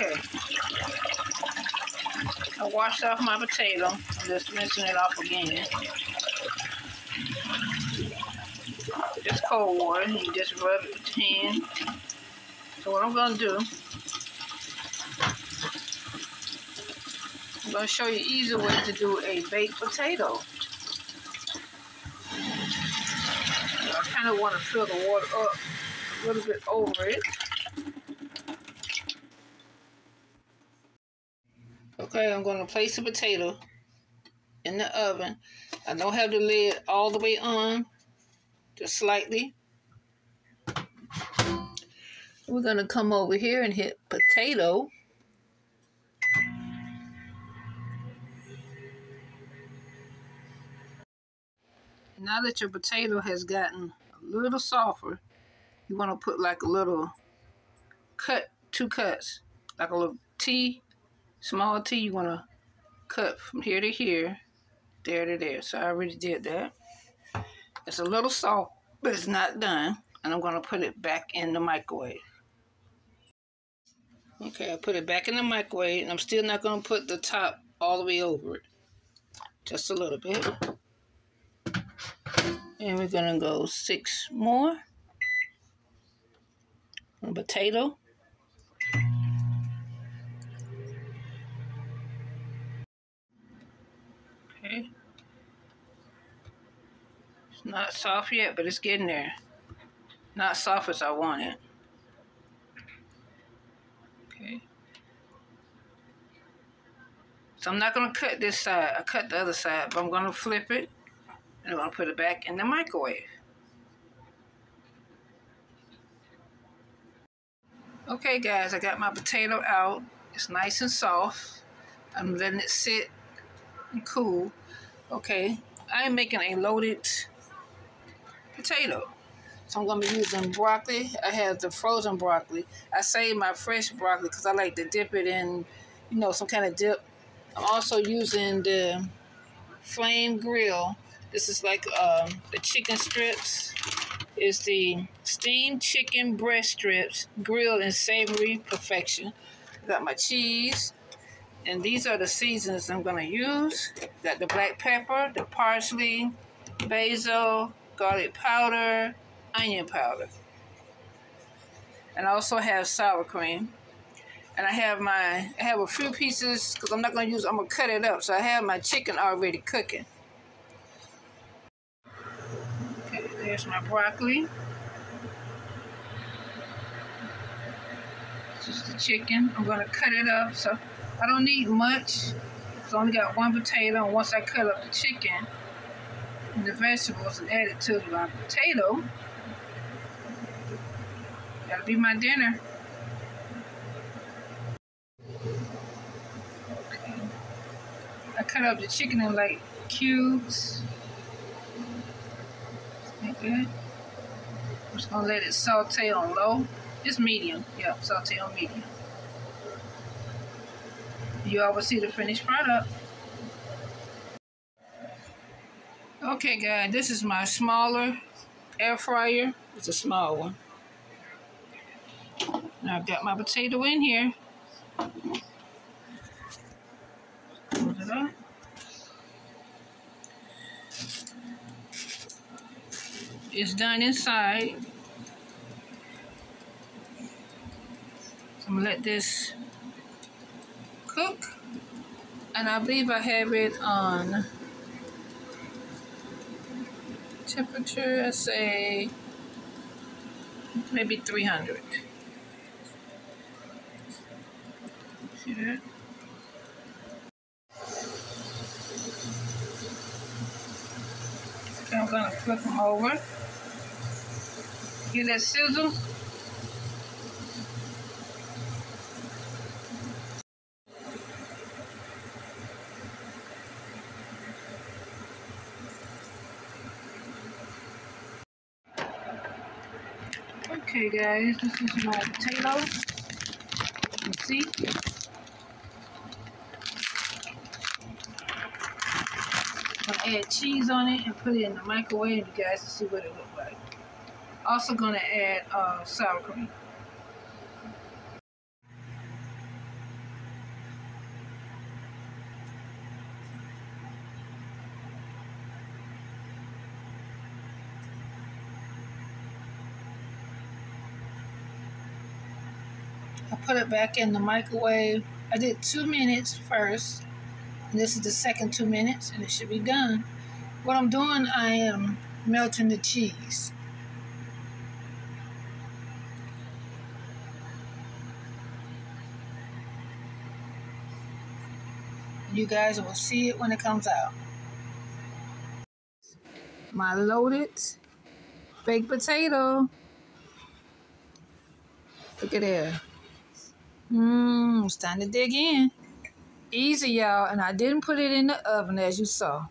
Okay. I washed off my potato. I'm just rinsing it off again. Just cold water. You just rub it with your hand. So what I'm going to do, I'm going to show you an easy way to do a baked potato. I kind of want to fill the water up a little bit over it. Okay, I'm going to place the potato in the oven. I don't have the lid all the way on, just slightly. We're going to come over here and hit potato. Now that your potato has gotten a little softer, you want to put like a little cut, 2 cuts, like a little T, small T. You want to cut from here to here, there to there. So I already did that. It's a little soft, but it's not done. And I'm going to put it back in the microwave. Okay, I put it back in the microwave, and I'm still not going to put the top all the way over it. Just a little bit. And we're going to go 6 more. A potato. Okay. It's not soft yet, but it's getting there. Not soft as I want it. Okay. So I'm not going to cut this side. I cut the other side, but I'm going to flip it. And I'm going to put it back in the microwave. Okay, guys, I got my potato out. It's nice and soft. I'm letting it sit and cool. Okay, I am making a loaded potato. So I'm going to be using broccoli. I have the frozen broccoli. I save my fresh broccoli because I like to dip it in, you know, some kind of dip. I'm also using the flame grill. This is like the chicken strips. It's the steamed chicken breast strips, grilled in savory perfection. I got my cheese. And these are the seasonings I'm going to use. Got the black pepper, the parsley, basil, garlic powder, onion powder. And I also have sour cream. And I have a few pieces, because I'm going to cut it up. So I have my chicken already cooking. Okay, there's my broccoli. Just the chicken. I'm going to cut it up. So I don't need much. I only got 1 potato. And once I cut up the chicken and the vegetables and add it to my potato, that'll be my dinner. Okay. I cut up the chicken in like cubes. Like that. I'm just going to let it saute on low. Just medium. Yeah, saute on medium. You always see the finished product. Okay, guys, this is my smaller air fryer. It's a small one. Now I've got my potato in here. Close it up. It's done inside. So I'm gonna let this cook. And I believe I have it on temperature, let's say maybe 300. See that? Okay, I'm gonna flip them over. Hear that sizzle? Okay, guys, this is my potato. You can see. I'm gonna add cheese on it and put it in the microwave, you guys, to see what it looks like. Also gonna add sour cream. I put it back in the microwave. I did 2 minutes first, and this is the second 2 minutes, and it should be done. What I'm doing, I am melting the cheese. You guys will see it when it comes out. My loaded baked potato. Look at that. It's time to dig in. Easy, y'all, and I didn't put it in the oven as you saw.